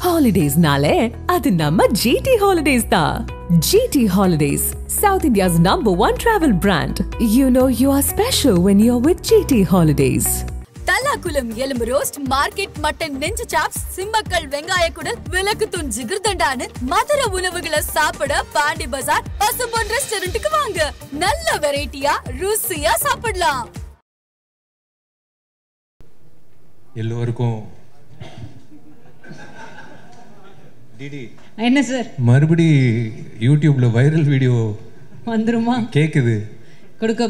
Holidays-nale, adu namma GT Holidays da. GT Holidays, South India's #1 travel brand. You know you are special when you're with GT Holidays. Thallakulam எலும்பு roast, market mutton நெஞ்சு chops, Simmakkal வெங்காய குடல், விளக்குத்தூண் ஜிகிர்தண்டான்னு மதுர உணவுகளை சாப்பிட பாண்டி பஜார் பசும்பொன் ரெஸ்டாரண்ட்டுக்கு வாங்க. நல்ல வெரைட்டியா ருசியா சாப்பிடலாம். எல்லோருக்கும் டிடி என்ன சார் மறுபடி யூடியூப்ல வைரல் வீடியோ வந்துருமா? கேக்குது. கொடுக்க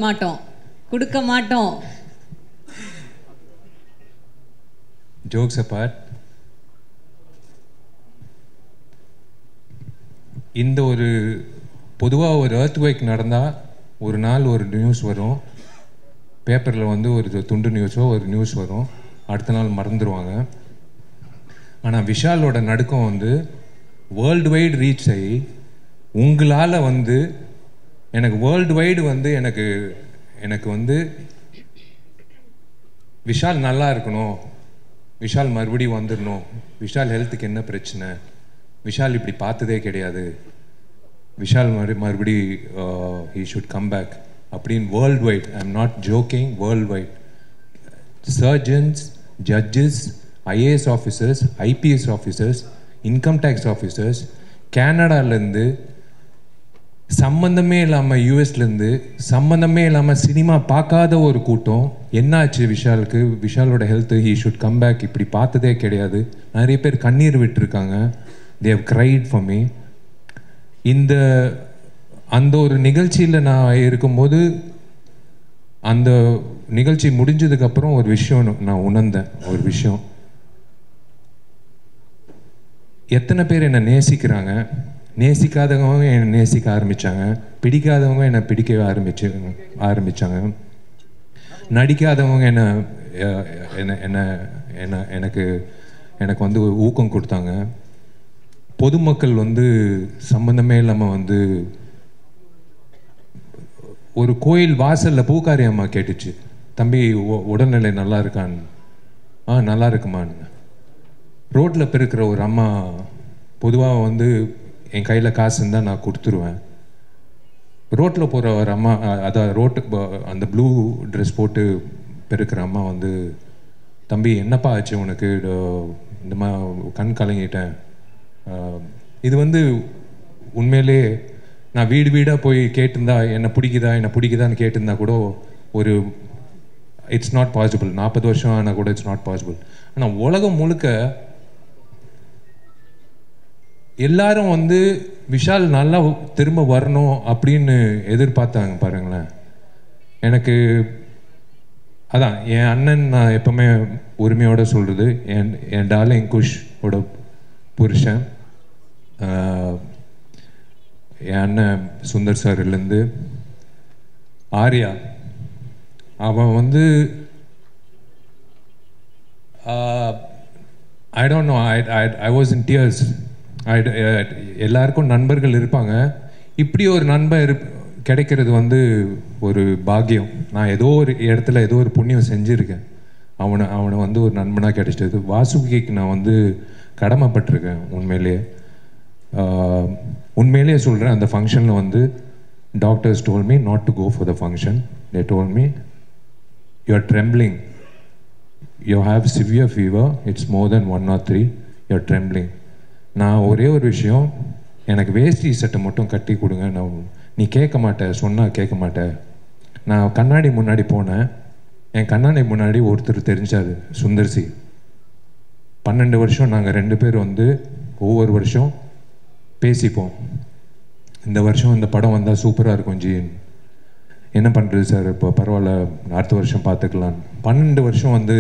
மாட்டோம். ஜோக்ஸ் அபார்ட், இந்த ஒரு பொதுவாக ஒரு எர்த்குவேக் நடந்தால் ஒரு நாள் ஒரு நியூஸ் வரும், பேப்பரில் வந்து ஒரு துண்டு நியூஸோ ஒரு நியூஸ் வரும், அடுத்த நாள் மறந்துடுவாங்க. ஆனால் விஷாலோட நடுக்கம் வந்து வேர்ல்டு வைடு ரீச் ஆகி உங்களால் வந்து எனக்கு வேர்ல்டு வைடு வந்து எனக்கு வந்து விஷால் நல்லா இருக்கணும், விஷால் மறுபடியும் வந்துடணும், விஷால் ஹெல்த்துக்கு என்ன பிரச்சனை, விஷால் இப்படி பார்த்ததே கிடையாது, விஷால் மறுபடி ஹீ ஷுட் கம் பேக் அப்படின்னு world wide, I am not joking, world wide surgeons, judges, IAS officers, IPS officers, income tax officers, கேனடாலேருந்து சம்மந்தமே இல்லாமல், யூஎஸ்லேருந்து சம்மந்தமே இல்லாமல் சினிமா பார்க்காத ஒரு கூட்டம் என்னாச்சு விஷாலுக்கு, விஷாலோட health, he should come back இப்படி பார்த்ததே கிடையாது, நிறைய பேர் கண்ணீர் விட்டுருக்காங்க, they have cried for me. அந்த ஒரு நிகழ்ச்சியில் நான் இருக்கும்போது, அந்த நிகழ்ச்சி முடிஞ்சதுக்கப்புறம் ஒரு விஷயம் நான் உணர்ந்தேன். ஒரு விஷயம், எத்தனை பேர் என்னை நேசிக்கிறாங்க, நேசிக்காதவங்க என்னை நேசிக்க ஆரம்பித்தாங்க, பிடிக்காதவங்க என்னை பிடிக்க ஆரம்பித்தாங்க, நடிக்காதவங்க எனக்கு வந்து ஊக்கம் கொடுத்தாங்க, பொதுமக்கள் வந்து சம்பந்தமே இல்லாமல் வந்து ஒரு கோயில் வாசலில் பூக்காரி அம்மா கேட்டுச்சு, தம்பி உடல்நிலை நல்லா இருக்கான்னு. நல்லா இருக்குமான்னு. ரோட்டில் பெருக்கிற ஒரு அம்மா, பொதுவாக வந்து என் கையில் காசு இருந்தால் நான் கொடுத்துருவேன், ரோட்டில் போகிற ஒரு அம்மா, அதான் ரோட்டு அந்த ப்ளூ ட்ரெஸ் போட்டு பெருக்கிற அம்மா வந்து, தம்பி என்னப்பா ஆச்சு உனக்கு, இந்த மாதிரி கண் கலங்கிட்டேன். இது வந்து உண்மையிலே நான் வீடு வீடாக போய் கேட்டிருந்தா என்னை பிடிக்குதான்னு கேட்டிருந்தா கூட ஒரு இட்ஸ் நாட் பாசிபிள். 40 வருஷம் ஆனால் கூட இட்ஸ் நாட் பாசிபிள். ஆனால் உலகம் முழுக்க எல்லாரும் வந்து விஷால் நல்லா திரும்ப வரணும் அப்படின்னு எதிர்பார்த்தாங்க பாருங்களேன். எனக்கு அதான் என் அண்ணன், நான் எப்பவுமே உரிமையோட சொல்கிறது, என் டார்லிங் குஷோட புருஷன், என் அண்ணன் சுந்தர் சார்லேருந்து ஆர்யா, அவன் வந்து I don't know, I was in tears. எல்லாருக்கும் நண்பர்கள் இருப்பாங்க, இப்படி ஒரு நண்பன் கிடைக்கிறது வந்து ஒரு பாக்கியம். நான் ஏதோ ஒரு இடத்துல ஏதோ ஒரு புண்ணியம் செஞ்சுருக்கேன், அவனை வந்து ஒரு நண்பனாக கிடைச்சது. வாசுகிக்கு நான் வந்து கடமைப்பட்டிருக்கேன். உண்மையிலேயே சொல்கிறேன், அந்த ஃபங்க்ஷனில் வந்து doctors told me not to go for the function. They told me you are trembling, you have severe fever, it's more than 1 or 3, you are trembling. நான் ஒரே ஒரு விஷயம், எனக்கு வேஷ்டி சட்டை மட்டும் கட்டி கொடுங்க. நீ கேட்க மாட்டேன், சொன்னால் கேட்க மாட்டேன். நான் கண்ணாடி முன்னாடி போனேன், என் கண்ணாடி முன்னாடி ஒருத்தர் தெரிஞ்சார், சுந்தர்சி. 12 வருஷம் நாங்கள் 2 பேர் வந்து ஒவ்வொரு வருஷம் பேசிப்போம், இந்த வருஷம் இந்த படம் வந்தால் சூப்பராக இருக்கும் ஜி, என்ன பண்ணுறது சார், இப்போ பரவாயில்ல அடுத்த வருஷம் பார்த்துக்கலான்னு. 12 வருஷம் வந்து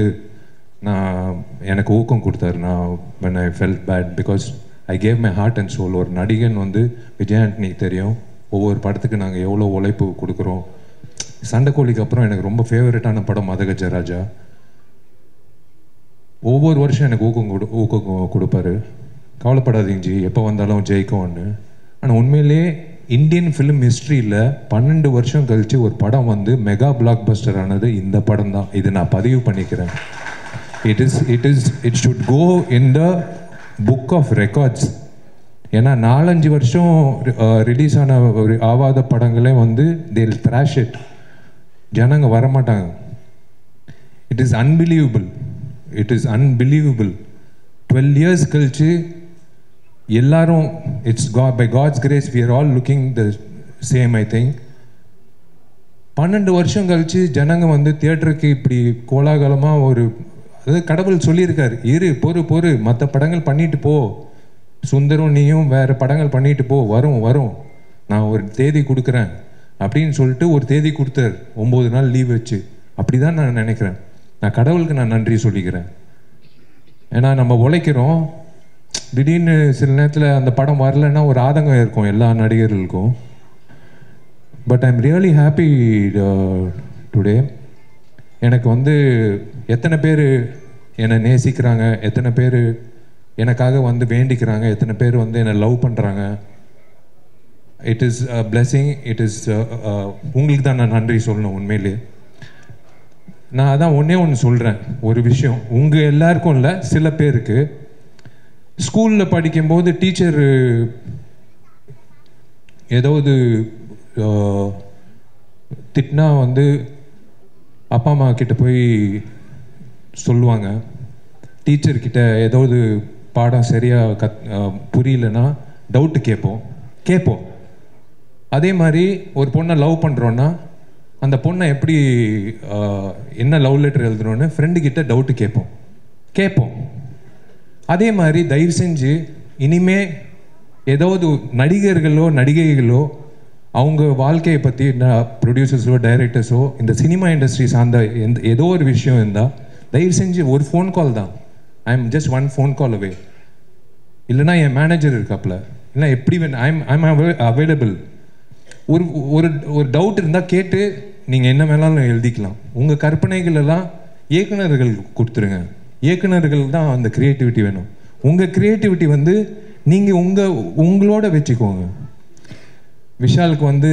எனக்கு ஊக்கம் கொடுத்தாரு. நான் when I felt bad because I gave my heart and soul. ஒரு நடிகன் வந்து விஜய் ஆண்டனிக்கு தெரியும், ஒவ்வொரு படத்துக்கு நாங்கள் எவ்வளோ உழைப்பு கொடுக்குறோம். சண்டைக்கோழிக்கு அப்புறம் எனக்கு ரொம்ப ஃபேவரட்டான படம் மதகஜராஜா. ஒவ்வொரு வருஷம் எனக்கு ஊக்கம் கொடுப்பாரு, கவலைப்படாதீங்க ஜி, எப்போ வந்தாலும் ஜெயிக்கும்னு. ஆனால் உண்மையிலேயே இந்தியன் ஃபிலிம் ஹிஸ்ட்ரியில் 12 வருஷம் கழித்து ஒரு படம் வந்து மெகா பிளாக் பஸ்டர் ஆனது இந்த படம் தான். இது நான் பதிவு பண்ணிக்கிறேன். It should go in the book of records. ஏன்னா 4-5 வருஷம் ரிலீஸ் ஆகாத படங்களே வந்து தேல் த்ராஷ் இட். ஜனங்க வரமாட்டாங்க. It is unbelievable. 12 years கழிச்சு எல்லாரும் it's by God's grace we are all looking the same. I think 12 வருஷம் கழிச்சு ஜனங்க வந்து தியேட்டருக்கு இப்படி கோலாகலமாக அதாவது கடவுள் சொல்லியிருக்காரு, பொறு மற்ற படங்கள் பண்ணிட்டு போ, சுந்தரம் நீயும் வேறு படங்கள் பண்ணிட்டு போ, வரும் நான் ஒரு தேதி கொடுக்குறேன் அப்படின்னு சொல்லிட்டு ஒரு தேதி கொடுத்தார், 9 நாள் லீவ் வச்சு. அப்படி தான் நான் நினைக்கிறேன். நான் கடவுளுக்கு நான் நன்றி சொல்லிக்கிறேன். ஏன்னா நம்ம உழைக்கிறோம், திடீர்னு சில நேரத்தில் அந்த படம் வரலன்னா ஒரு ஆதங்கம் இருக்கும் எல்லா நடிகர்களுக்கும். But I am really happy today. எனக்கு வந்து எத்தனை பேர் என்னை நேசிக்கிறாங்க, எத்தனை பேர் எனக்காக வந்து வேண்டிக்கிறாங்க, எத்தனை பேர் வந்து என்னை லவ் பண்ணுறாங்க. It is a blessing. It is உங்களுக்கு தான் நான் நன்றி சொல்லணும் உண்மையிலேயே. நான் அதான் ஒன்று சொல்கிறேன், ஒரு விஷயம் உங்கள் எல்லாருக்கும் இல்லை, சில பேருக்கு ஸ்கூலில் படிக்கும்போது டீச்சர் ஏதாவது திட்டினா வந்து அப்பா அம்மா கிட்ட போய் சொல்லுவாங்க. டீச்சர்கிட்ட ஏதாவது பாடம் சரியாக புரியலன்னா டவுட்டு கேட்போம். அதே மாதிரி ஒரு பொண்ணை லவ் பண்ணுறோன்னா அந்த பொண்ணை எப்படி என்ன லவ் லெட்டர் எழுதுறோன்னு ஃப்ரெண்டுக்கிட்ட டவுட்டு கேட்போம். அதே மாதிரி தயவு செஞ்சு இனிமே ஏதாவது நடிகர்களோ நடிகைகளோ அவங்க வாழ்க்கையை பற்றி ப்ரொடியூசர்ஸோ டைரக்டர்ஸோ இந்த சினிமா இண்டஸ்ட்ரி சார்ந்த ஏதோ ஒரு விஷயம் இருந்தால் தயவு செஞ்சு ஒரு ஃபோன் கால் தான். I am just 1 phone call அவே. இல்லைனா என் மேனேஜர் இருக்காப்புல, இல்லை எப்படி ஐம் அவைலபிள். ஒரு டவுட் இருந்தால் கேட்டு நீங்கள் என்ன வேணாலும் எழுதிக்கலாம். உங்கள் கற்பனைகள் எல்லாம் இயக்குநர்கள் கொடுத்துருங்க. இயக்குநர்கள் தான் அந்த க்ரியேட்டிவிட்டி வேணும். உங்கள் க்ரியேட்டிவிட்டி வந்து நீங்கள் உங்களோட வச்சுக்கோங்க. விஷாலுக்கு வந்து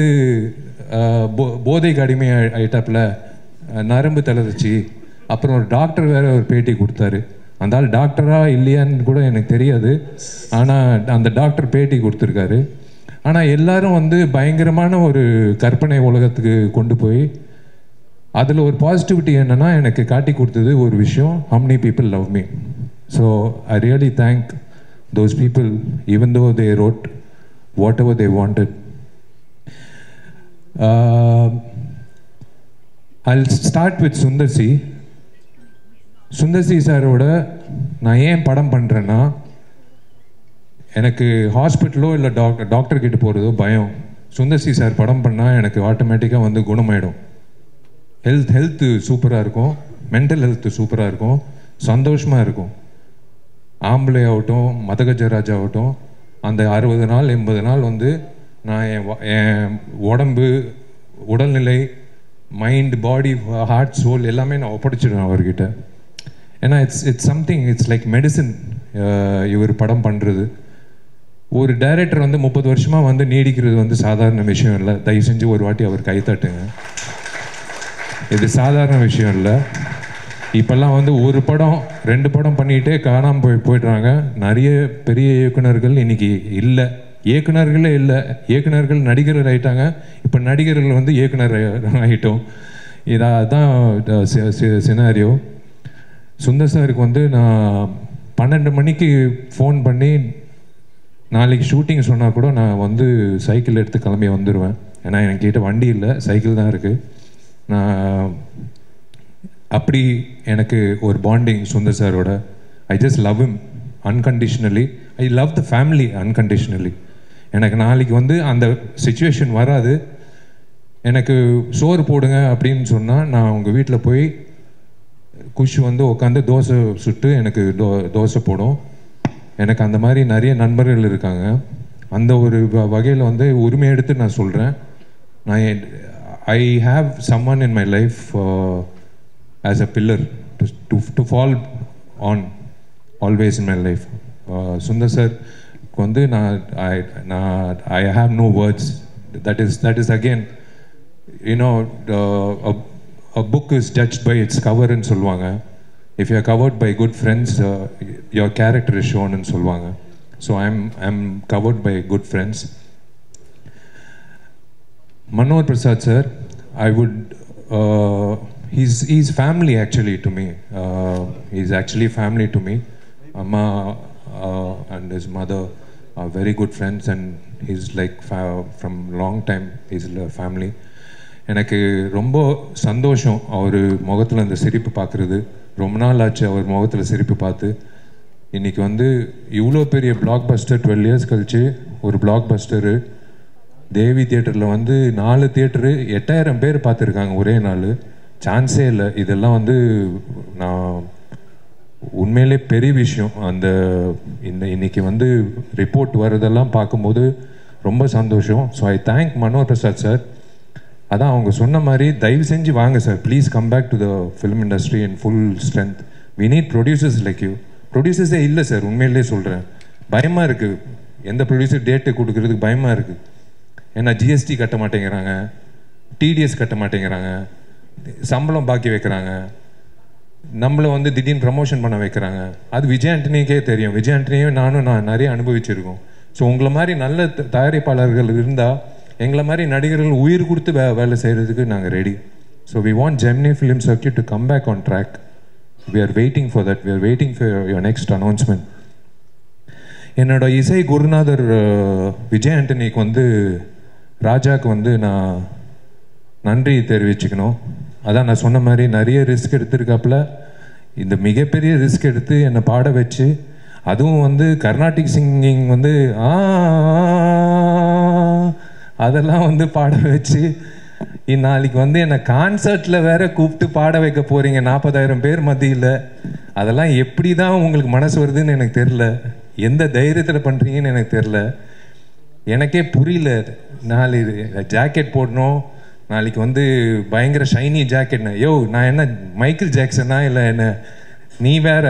போதைக்கு அடிமை ஆயிட்டாப்புல, நரம்பு தளர்ச்சி. அப்புறம் ஒரு டாக்டர் வேற ஒரு பேட்டி கொடுத்தாரு. அந்த ஆள் டாக்டரா இல்லையான்னு கூட எனக்கு தெரியாது, ஆனால் அந்த டாக்டர் பேட்டி கொடுத்துருக்காரு. ஆனால் எல்லாரும் வந்து பயங்கரமான ஒரு கற்பனை உலகத்துக்கு கொண்டு போய் அதில் ஒரு பாசிட்டிவிட்டி என்னென்னா எனக்கு காட்டி கொடுத்தது ஒரு விஷயம், how many people love me. So I really thank those people even though they wrote whatever they wanted. I'll start with Sundar C சாரோட நான் ஏன் படம் பண்ணுறேன்னா, எனக்கு ஹாஸ்பிட்டலோ இல்லை டாக்டர்கிட்ட போகிறதோ பயம். சுந்தர்சி சார் படம் பண்ணால் எனக்கு ஆட்டோமேட்டிக்காக வந்து குணமாயிடும். ஹெல்த்து சூப்பராக இருக்கும், மென்டல் ஹெல்த்து சூப்பராக இருக்கும், சந்தோஷமாக இருக்கும். ஆம்பளை ஆகட்டும் மதகஜராஜ் ஆகட்டும், அந்த 60 நாள் 80 நாள் வந்து நான் என் உடம்பு உடல்நிலை மைண்ட் பாடி ஹார்ட் சோல் எல்லாமே நான் ஒப்படைச்சிடுவேன் அவர்கிட்ட. ஏன்னா it's something, it's like medicine. இவர் படம் பண்ணுறது ஒரு டைரக்டர் வந்து 30 வருஷமாக வந்து நீடிக்கிறது வந்து சாதாரண விஷயம் இல்லை. தயவு செஞ்சு ஒரு வாட்டி அவர் கைத்தட்டுங்க. இது சாதாரண விஷயம் இல்லை. இப்போல்லாம் வந்து ஒரு படம் 2 படம் பண்ணிகிட்டே காணாமல் போயிடுறாங்க. நிறைய பெரிய இயக்குநர்கள் இன்னைக்கு இல்லை, இயக்குநர்களே இல்லை. இயக்குநர்கள் நடிகர்கள் ஆகிட்டாங்க. இப்போ நடிகர்கள் வந்து இயக்குனர் ஆகிட்டோம். இதான் சினாரியோ. சுந்தர் சாருக்கு வந்து நான் 12 மணிக்கு ஃபோன் பண்ணி நாளைக்கு ஷூட்டிங் சொன்னால் கூட நான் வந்து சைக்கிள் எடுத்து கிளம்பி வந்துடுவேன். ஏன்னா என்கிட்ட வண்டி இல்லை, சைக்கிள் தான் இருக்குது. நான் அப்படி எனக்கு ஒரு பாண்டிங் சுந்தர் சாரோட. I just love him unconditionally. I love the family unconditionally. எனக்கு நாளைக்கு வந்து அந்த சிச்சுவேஷன் வராது. எனக்கு சோறு போடுங்க அப்படின்னு சொன்னால் நான் அவங்க வீட்டில் போய் குஷ் வந்து உட்காந்து தோசை சுட்டு எனக்கு தோசை போடும். எனக்கு அந்த மாதிரி நிறைய நண்பர்கள் இருக்காங்க. அந்த ஒரு வகையில் வந்து உரிமை எடுத்து நான் சொல்கிறேன், நான் I have someone in my life as a pillar to fall on always in my life. Sundar sir வந்து I have no words. That is again, you know, a book is judged by its cover ன்னு சொல்லுவாங்க. if you are covered by good friends, your character is shown in சொல்வாங்க. So I'm covered by good friends. Manohar Prasad sir, I would he's family actually to me. He's actually family to me. Amma and his mother are very good friends, and he's like from long time he's family. எனக்கு ரொம்ப சந்தோஷம் அவர் முகத்தில் அந்த சிரிப்பு பார்க்குறது. ரொம்ப நாள் ஆச்சு அவர் முகத்தில் சிரிப்பு பார்த்து. இன்றைக்கி வந்து இவ்வளோ பெரிய பிளாக் பஸ்டர் 12 years கழிச்சு ஒரு பிளாக் பஸ்டரு தேவி தியேட்டரில் வந்து 4 தியேட்டரு 8000 பேர் பார்த்துருக்காங்க ஒரே நாள். சான்ஸே இல்லை. இதெல்லாம் வந்து நான் உண்மையிலே பெரிய விஷயம். அந்த இன்னைக்கு வந்து ரிப்போர்ட் வர்றதெல்லாம் பார்க்கும்போது ரொம்ப சந்தோஷம். So I thank Manohar Prasad sir. அதான் அவங்க சொன்ன மாதிரி தயவு செஞ்சு வாங்க sir, please come back to the film industry in full strength. We need producers like you. ப்ரொடியூசர்ஸே இல்லை சார், உண்மையிலே சொல்கிறேன். பயமாக இருக்குது, எந்த ப்ரொடியூசர் டேட்டு கொடுக்குறதுக்கு பயமாக இருக்குது. ஏன்னா ஜிஎஸ்டி கட்ட மாட்டேங்கிறாங்க, டிடிஎஸ் கட்ட மாட்டேங்கிறாங்க, சம்பளம் பாக்கி வைக்கிறாங்க, நம்மளை வந்து திடீர்னு ப்ரமோஷன் பண்ண வைக்கிறாங்க. அது விஜய் ஆண்டனிக்கே தெரியும். விஜய் ஆண்டனியும் நான் நிறைய அனுபவிச்சிருக்கோம். ஸோ உங்களை மாதிரி நல்ல தயாரிப்பாளர்கள் இருந்தால் எங்களை மாதிரி நடிகர்கள் உயிர் கொடுத்து வேலை செய்கிறதுக்கு நாங்கள் ready. So we want Gemini Film Circuit to come back on track. We are waiting for that. We are waiting for your next announcement. என்னோட இசை குருநாதர் விஜய் ஆண்டனிக்கு வந்து ராஜாவுக்கு வந்து நான் நன்றி தெரிவிச்சுக்கணும். அதான் நான் சொன்ன மாதிரி நிறைய ரிஸ்க் எடுத்திருக்காப்புல. இந்த மிகப்பெரிய ரிஸ்க் எடுத்து என்னை பாட வச்சு, அதுவும் வந்து கர்நாடிக் சிங்கிங் வந்து அதெல்லாம் வந்து பாட வச்சு, நாளைக்கு வந்து என்னை கான்சர்ட்டில் வேற கூப்பிட்டு பாட வைக்க போகிறீங்க 40,000 பேர் மத்தியில். அதெல்லாம் எப்படி தான் உங்களுக்கு மனசு வருதுன்னு எனக்கு தெரில. எந்த தைரியத்தில் பண்ணுறீங்கன்னு எனக்கு தெரில. எனக்கே புரியல. நாளைக்கு ஜாக்கெட் போடணும், நாளைக்கு வந்து பயங்கர ஷைனி ஜாக்கெட்னா, யோ நான் என்ன மைக்கேல் ஜாக்சனா இல்லை என்ன? நீ வேற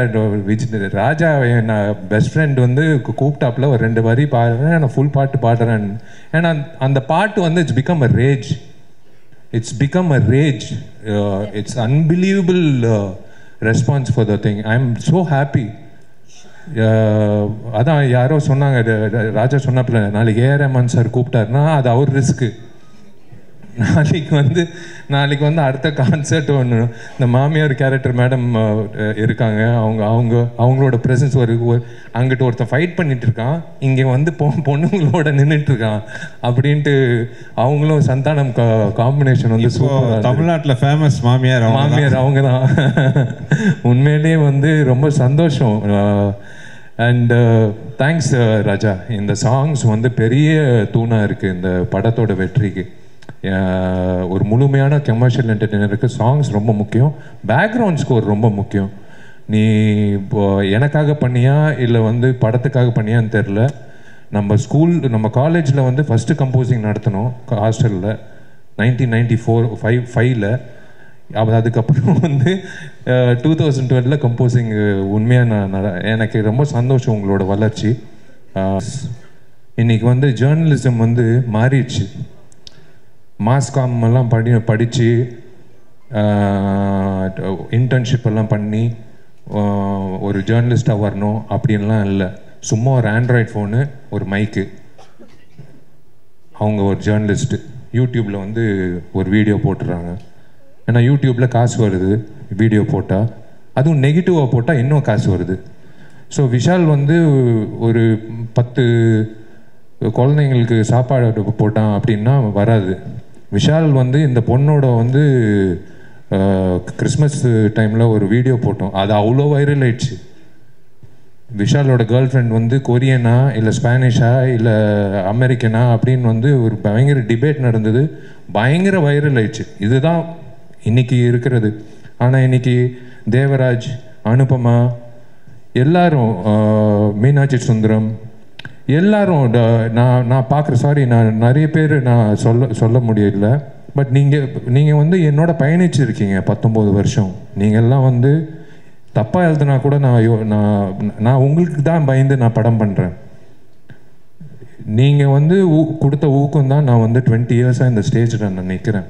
ராஜா நான் பெஸ்ட் ஃப்ரெண்ட் வந்து கூப்பிட்டாப்புல ஒரு 2 வரி பாடுறேன், நான் ஃபுல் பாட்டு பாடுறேன். ஏன்னா அந்த பாட்டு வந்து it's become a rage. It's become a rage. It's unbelievable response for the thing. I am so happy. அதான் யாரோ சொன்னாங்க, ராஜா சொன்னாப்புல நாளைக்கு ஏஆர் ரஹ்மான் சார் கூப்பிட்டாருன்னா அது அவர் ரிஸ்க்கு. நாளைக்கு வந்து அடுத்த கான்சர்ட் ஒன்று, இந்த மாமியார் கேரக்டர் மேடம் இருக்காங்க, அவங்களோட ப்ரெசன்ஸ் அங்கிட்ட ஒருத்தன் ஃபைட் பண்ணிட்டு இருக்கான், இங்கே வந்து பொண்ணுங்களோட நின்றுட்டு இருக்கான் அப்படின்ட்டு அவங்களும் சந்தானம் காம்பினேஷன் வந்து தமிழ்நாட்டில் ஃபேமஸ் மாமியார் அவங்க தான். உண்மையிலேயே வந்து ரொம்ப சந்தோஷம். அண்ட் தேங்க்ஸ் ராஜா. இந்த சாங்ஸ் வந்து பெரிய தூணாக இருக்குது இந்த படத்தோட வெற்றிக்கு. ஒரு முழுமையான கமர்ஷியல் என்டர்டெய்னருக்கு சாங்ஸ் ரொம்ப முக்கியம், பேக்ரவுண்ட் ஸ்கோர் ரொம்ப முக்கியம். நீ எனக்காக பண்ணியா இல்லை வந்து படத்துக்காக பண்ணியான்னு தெரில. நம்ம காலேஜில் வந்து ஃபஸ்ட்டு கம்போசிங் நடத்தினோம் ஹாஸ்டலில் 1994-5 அதுக்கப்புறம் வந்து 2012 கம்போசிங். உண்மையாக எனக்கு ரொம்ப சந்தோஷம் உங்களோட வளர்ச்சி. இன்றைக்கி வந்து ஜேர்னலிசம் வந்து மாறிடுச்சு. மாஸ்காம் எல்லாம் படித்து இன்டர்ன்ஷிப் எல்லாம் பண்ணி ஒரு ஜேர்னலிஸ்டாக வரணும் அப்படின்லாம் இல்லை. சும்மா ஒரு ஆண்ட்ராய்ட் ஃபோனு, ஒரு மைக்கு, அவங்க ஒரு ஜேர்னலிஸ்ட்டு. யூடியூப்பில் வந்து ஒரு வீடியோ போட்டுடுறாங்க. ஏன்னா யூடியூப்பில் காசு வருது வீடியோ போட்டால், அதுவும் நெகட்டிவாக போட்டால் இன்னும் காசு வருது. ஸோ விஷால் வந்து ஒரு 10 குழந்தைங்களுக்கு சாப்பாடு போட்டான் அப்படின்னா வராது. விஷால் வந்து இந்த பொண்ணோட வந்து கிறிஸ்மஸ் டைமில் ஒரு வீடியோ போட்டோம், அது அவ்வளோ வைரல் ஆயிடுச்சு. விஷாலோட கேர்ள் ஃப்ரெண்ட் வந்து கொரியனா இல்லை ஸ்பானிஷா இல்லை அமெரிக்கனா அப்படின்னு வந்து ஒரு பயங்கர டிபேட் நடந்தது, பயங்கர வைரல் ஆயிடுச்சு. இதுதான் இன்னைக்கு இருக்கிறது. ஆனால் இன்னைக்கு தேவராஜ், அனுபமா, எல்லாரும், மீனாட்சி சுந்தரம், எல்லாரும் நான் பார்க்குற, சாரி நான் நிறைய பேர் நான் சொல்ல முடியல, பட் நீங்கள் வந்து என்னோட பயணிச்சிருக்கீங்க 19 வருஷம். நீங்கள்லாம் வந்து தப்பாக எழுதுனா கூட நான் உங்களுக்கு தான் பயந்து நான் படம் பண்ணுறேன். நீங்கள் வந்து கொடுத்த ஊக்கம் தான் நான் வந்து 20 இயர்ஸாக இந்த ஸ்டேஜில் நான் நிற்கிறேன்.